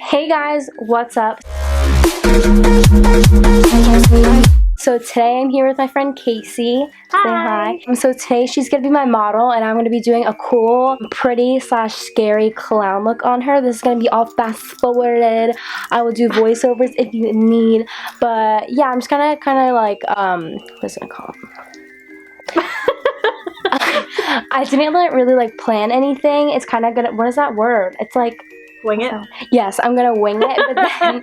Hey guys, what's up? So today I'm here with my friend Casey. Hi. Say hi. So today she's going to be my model and I'm going to be doing a cool, pretty / scary clown look on her. This is going to be all fast forwarded. I will do voiceovers if you need. But yeah, I'm just going to kind of like, what's it called? I didn't really like plan anything. It's kind of gonna, what is that word? It's like, Wing it? yes, I'm gonna wing it, but then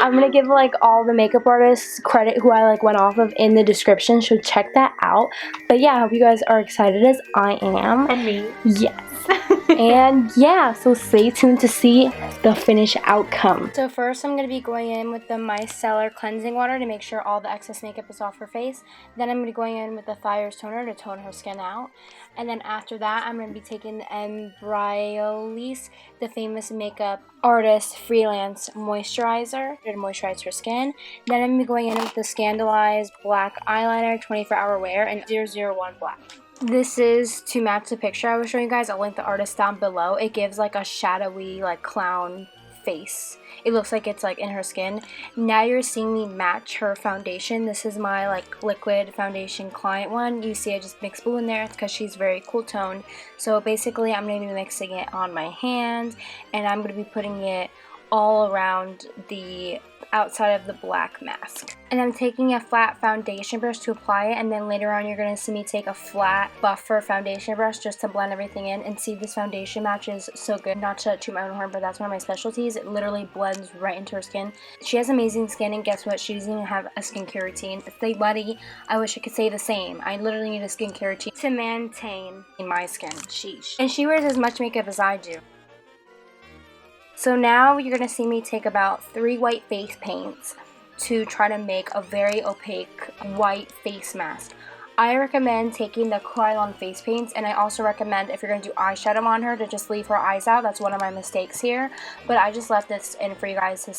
I'm gonna give like all the makeup artists credit who I like went off of in the description, so check that out. But yeah, I hope you guys are excited as I am. And me. Yes. And yeah, so stay tuned to see the finished outcome. So first I'm going to be going in with the Micealer cleansing water to make sure all the excess makeup is off her face. Then I'm going to be going in with the Thayers toner to tone her skin out. And then after that I'm going to be taking the Embryolise, the famous makeup artist freelance moisturizer to moisturize her skin. Then I'm going to be going in with the Scandalized black eyeliner 24-hour wear and 001 black. This is to match the picture I was showing you guys. I'll link the artist down below. It gives like a shadowy like clown face. It looks like it's like in her skin. Now you're seeing me match her foundation. This is my like liquid foundation client one. You see I just mix blue in there. It's because she's very cool toned. So basically I'm going to be mixing it on my hand and I'm going to be putting it all around the outside of the black mask. And I'm taking a flat foundation brush to apply it, and then later on you're going to see me take a flat buffer foundation brush just to blend everything in. And see, this foundation matches so good. Not to toot my own horn, but that's one of my specialties. It literally blends right into her skin. She has amazing skin, and guess what? She doesn't even have a skincare routine. If they buddy, I wish I could say the same. I literally need a skincare routine to maintain my skin. Sheesh. And she wears as much makeup as I do. So now you're going to see me take about 3 white face paints to try to make a very opaque white face mask. I recommend taking the Krylon face paints, and I also recommend if you're going to do eyeshadow on her to just leave her eyes out. That's one of my mistakes here, but I just left this in for you guys to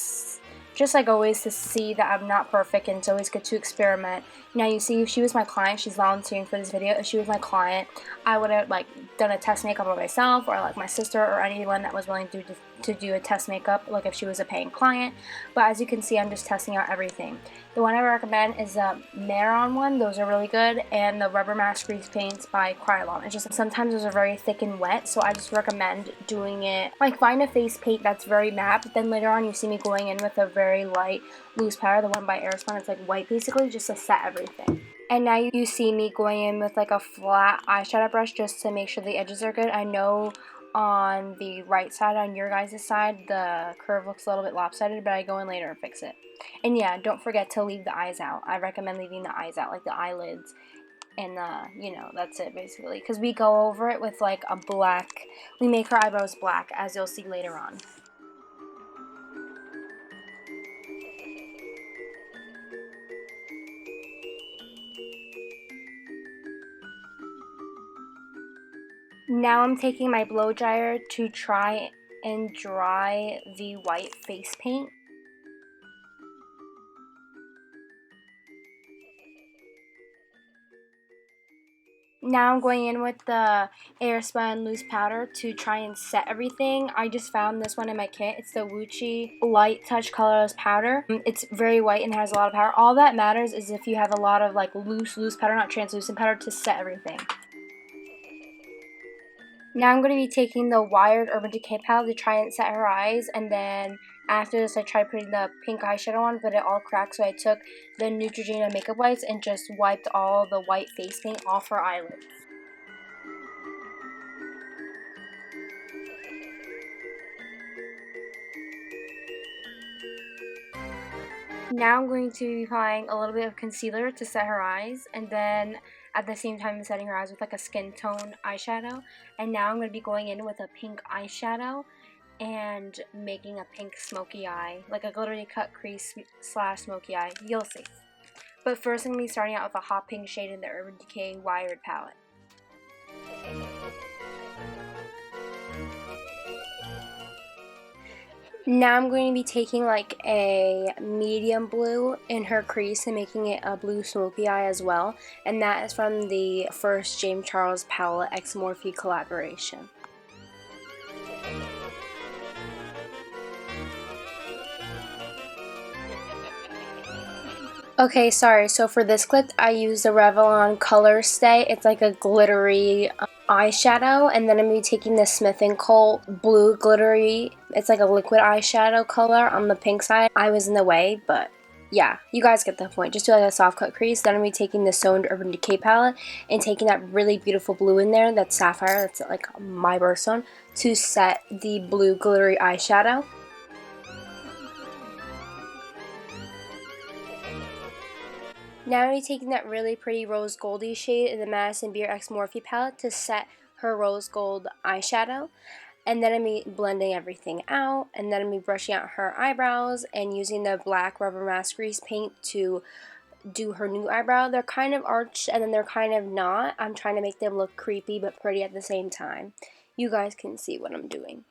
just like always to see that I'm not perfect, and it's always good to experiment. Now you see, if she was my client, she's volunteering for this video. If she was my client, I would have like done a test makeup on myself, or like my sister, or anyone that was willing to do a test makeup, like if she was a paying client. But as you can see, I'm just testing out everything. The one I recommend is the Mehron one. Those are really good, and the Rubber Mask Grease Paints by Krylon. It's just sometimes those are very thick and wet, so I just recommend doing it like find a face paint that's very matte, but then later on you see me going in with a very light loose powder, the one by Spun. It's like white basically, just to set everything. And now you see me going in with like a flat eyeshadow brush just to make sure the edges are good. I know on the right side, on your guys' side, the curve looks a little bit lopsided, but I go in later and fix it. And yeah, don't forget to leave the eyes out. I recommend leaving the eyes out, like the eyelids. And you know, that's it basically. Because we go over it with like a black, we make her eyebrows black, as you'll see later on. Now I'm taking my blow dryer to try and dry the white face paint. Now I'm going in with the Spun loose powder to try and set everything. I just found this one in my kit. It's the Wuchi Light Touch Colorless Powder. It's very white and has a lot of power. All that matters is if you have a lot of like loose powder, not translucent powder, to set everything. Now I'm going to be taking the Wired Urban Decay palette to try and set her eyes, and then after this I tried putting the pink eyeshadow on, but it all cracked, so I took the Neutrogena makeup wipes and just wiped all the white face paint off her eyelids. Now I'm going to be applying a little bit of concealer to set her eyes, and then at the same time setting her eyes with like a skin tone eyeshadow. And now I'm going to be going in with a pink eyeshadow and making a pink smoky eye, like a glittery cut crease / smoky eye. You'll see. But first I'm going to be starting out with a hot pink shade in the Urban Decay Wired palette. Now I'm going to be taking like a medium blue in her crease and making it a blue smoky eye as well. And that is from the first James Charles Palette x Morphe collaboration. Okay, sorry. So for this clip, I used the Revlon Color Stay. It's like a glittery eyeshadow, and then I'm going to be taking the Smith & Co. blue glittery. It's like a liquid eyeshadow color on the pink side. I was in the way, but yeah, you guys get the point. Just do like a soft cut crease. Then I'm going to be taking the Stoned Urban Decay palette and taking that really beautiful blue in there, that's sapphire, that's like my birthstone, to set the blue glittery eyeshadow. Now I'm going to be taking that really pretty rose goldy shade in the Madison X Morphe palette to set her rose gold eyeshadow. And then I'm going to be blending everything out, and then I'm going to be brushing out her eyebrows and using the black rubber mask grease paint to do her new eyebrow. They're kind of arched and then they're kind of not. I'm trying to make them look creepy but pretty at the same time. You guys can see what I'm doing.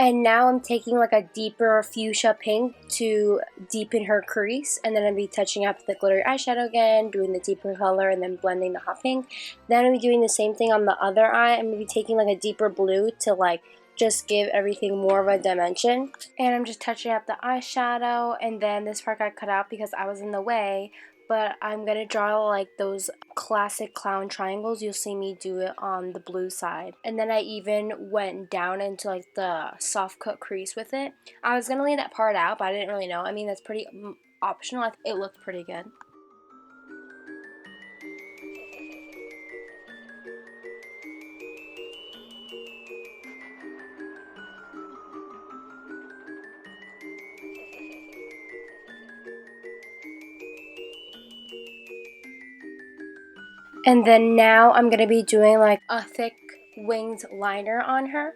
And now I'm taking like a deeper fuchsia pink to deepen her crease, and then I'll be touching up the glittery eyeshadow again, doing the deeper color, and then blending the hot pink. Then I'll be doing the same thing on the other eye. I'm going to be taking like a deeper blue to like just give everything more of a dimension. And I'm just touching up the eyeshadow, and then this part got cut out because I was in the way. But I'm going to draw like those classic clown triangles. You'll see me do it on the blue side. And then I even went down into like the soft cut crease with it. I was going to leave that part out, but I didn't really know. I mean, that's pretty optional. It looked pretty good. And then now I'm going to be doing like a thick winged liner on her.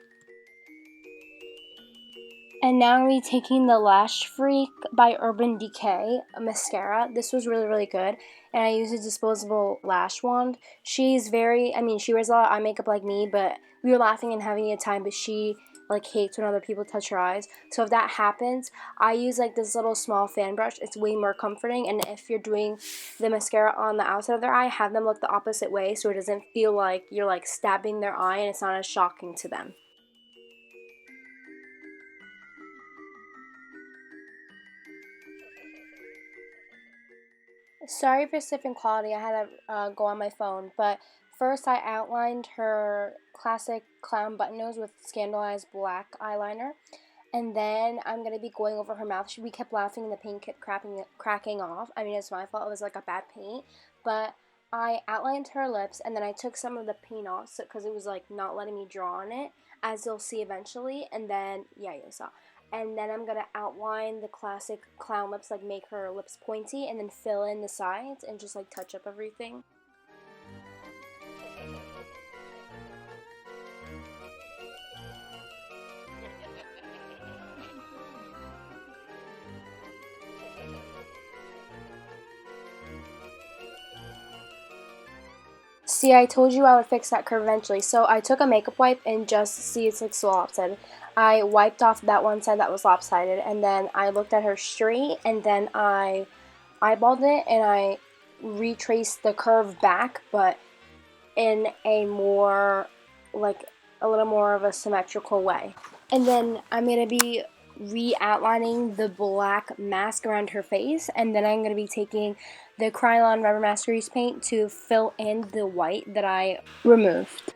And now I'm going to be taking the Lash Freak by Urban Decay mascara. This was really, really good. And I use a disposable lash wand. She's very, I mean, she wears a lot of eye makeup like me, but we were laughing and having a time, but she like hates when other people touch her eyes. So if that happens, I use like this little small fan brush. It's way more comforting. And if you're doing the mascara on the outside of their eye, have them look the opposite way so it doesn't feel like you're like stabbing their eye and it's not as shocking to them. Sorry for sniffing quality, I had to go on my phone, but first I outlined her classic clown button nose with scandalized black eyeliner, and then I'm going to be going over her mouth. We kept laughing and the paint kept cracking off. I mean, it's my fault, it was like a bad paint, but I outlined her lips, and then I took some of the paint off because it was like not letting me draw on it, as you'll see eventually, and then, yeah, you saw. And then I'm going to outline the classic clown lips, like make her lips pointy, and then fill in the sides and just like touch up everything. See, I told you I would fix that curve eventually. So I took a makeup wipe and just, see, it's like so lopsided. I wiped off that one side that was lopsided, and then I looked at her straight, and then I eyeballed it, and I retraced the curve back, but in a more, like, a little more of a symmetrical way. And then I'm going to be re-outlining the black mask around her face, and then I'm going to be taking the Krylon Rubber Mask Grease Paint to fill in the white that I removed.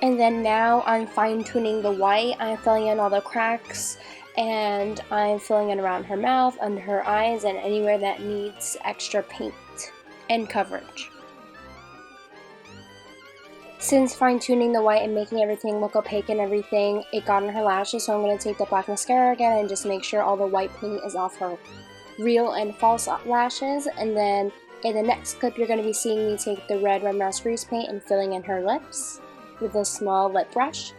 And then now I'm fine-tuning the white. I'm filling in all the cracks, and I'm filling in around her mouth, under her eyes, and anywhere that needs extra paint and coverage. Since fine-tuning the white and making everything look opaque and everything, it got on her lashes, so I'm going to take the black mascara again and just make sure all the white paint is off her real and false lashes. And then in the next clip, you're going to be seeing me take the red Rubber Mask Grease Paint and filling in her lips with a small lip brush.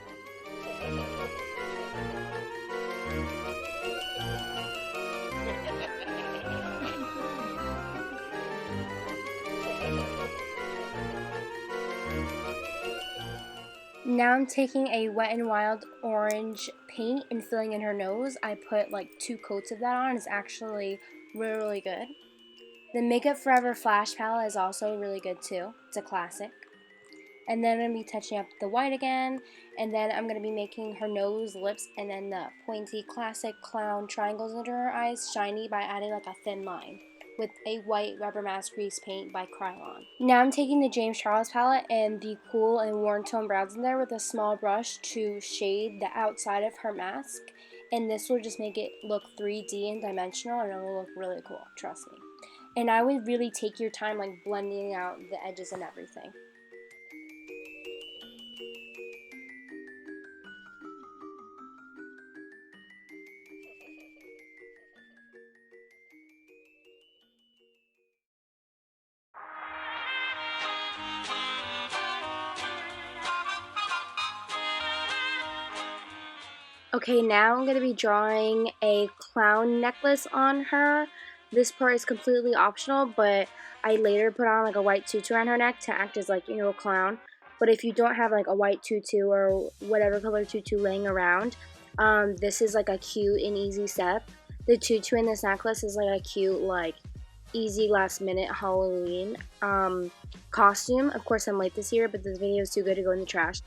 Now I'm taking a Wet n Wild orange paint and filling in her nose. I put like 2 coats of that on. It's actually really, really good. The Makeup Forever Flash palette is also really good too. It's a classic. And then I'm going to be touching up the white again. And then I'm going to be making her nose, lips, and then the pointy classic clown triangles under her eyes shiny by adding like a thin line with a white rubber mask grease paint by Krylon. Now I'm taking the James Charles palette and the cool and warm tone browns in there with a small brush to shade the outside of her mask. And this will just make it look 3D and dimensional, and it will look really cool, trust me. And I would really take your time like blending out the edges and everything. Okay, now I'm going to be drawing a clown necklace on her. This part is completely optional, but I later put on like a white tutu on her neck to act as like, a clown. But if you don't have like a white tutu or whatever color tutu laying around, this is like a cute and easy step. The tutu in this necklace is like a cute, like easy last minute Halloween costume. Of course, I'm late this year, but this video is too good to go in the trash.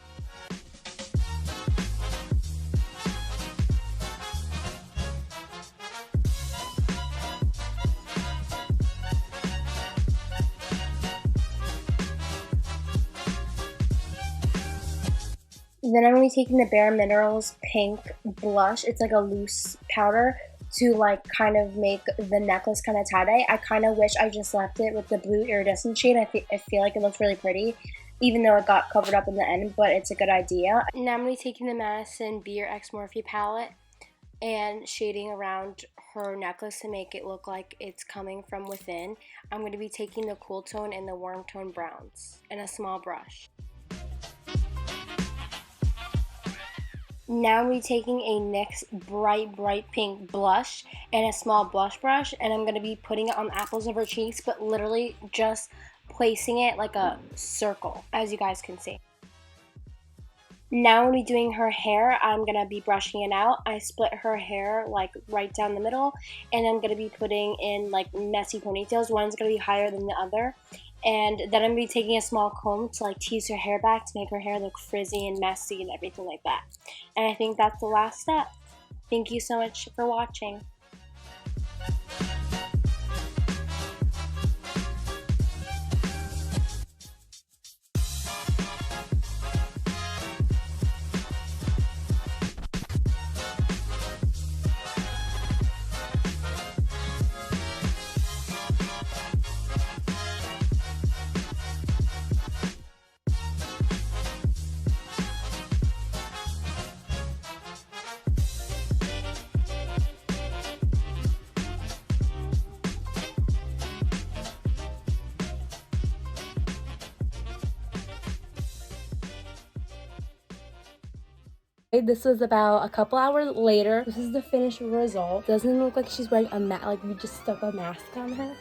Then I'm going to be taking the Bare Minerals pink blush. It's like a loose powder to like kind of make the necklace kind of tie-dye. I kind of wish I just left it with the blue iridescent shade. I feel like it looks really pretty, even though it got covered up in the end, but it's a good idea. Now I'm going to be taking the Madison Beer X Morphe palette and shading around her necklace to make it look like it's coming from within. I'm going to be taking the cool tone and the warm tone browns and a small brush. Now I'm taking a NYX bright pink blush and a small blush brush, and I'm going to be putting it on the apples of her cheeks, but literally just placing it like a circle, as you guys can see. Now I'm going to be doing her hair. I'm going to be brushing it out. I split her hair like right down the middle, and I'm going to be putting in like messy ponytails. One's going to be higher than the other. And then I'm going to be taking a small comb to like tease her hair back to make her hair look frizzy and messy and everything like that. And I think that's the last step. Thank you so much for watching. This was about a couple hours later. This is the finished result. Doesn't look like she's wearing a mask, like we just stuck a mask on her.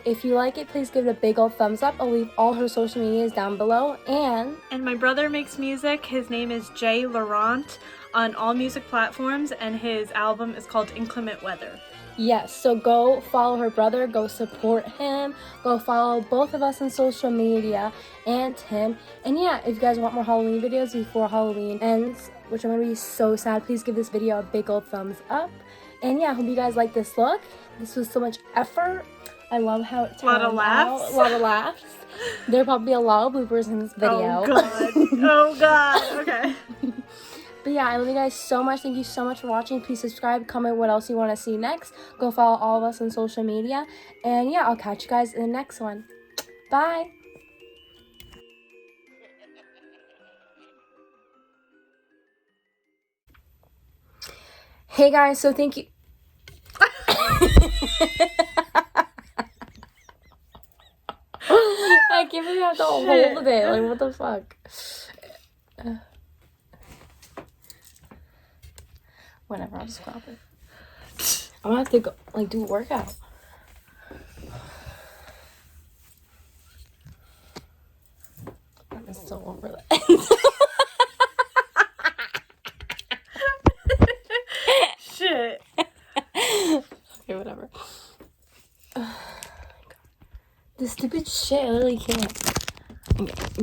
If you like it, please give it a big old thumbs up. I'll leave all her social medias down below. And my brother makes music. His name is Laurent on all music platforms, and his album is called Inclement Weather. Yes, so go follow her brother, go support him, go follow both of us on social media and him. And yeah, if you guys want more Halloween videos before Halloween ends, which I'm going to be so sad, please give this video a big old thumbs up. And yeah, I hope you guys like this look. This was so much effort. I love how it turned out. A lot of laughs. There'll probably be a lot of bloopers in this video. Oh god. Oh god. Okay. But yeah, I love you guys so much. Thank you so much for watching. Please subscribe, comment what else you want to see next. Go follow all of us on social media. And yeah, I'll catch you guys in the next one. Bye. Hey guys, so thank you. I can't believe I have to hold it. Like, what the fuck? Whatever, I'll just crop it. I'm gonna have to go, like, do a workout. Let me I'm so over that. Shit. Okay, whatever. This stupid shit, I literally can't. Okay.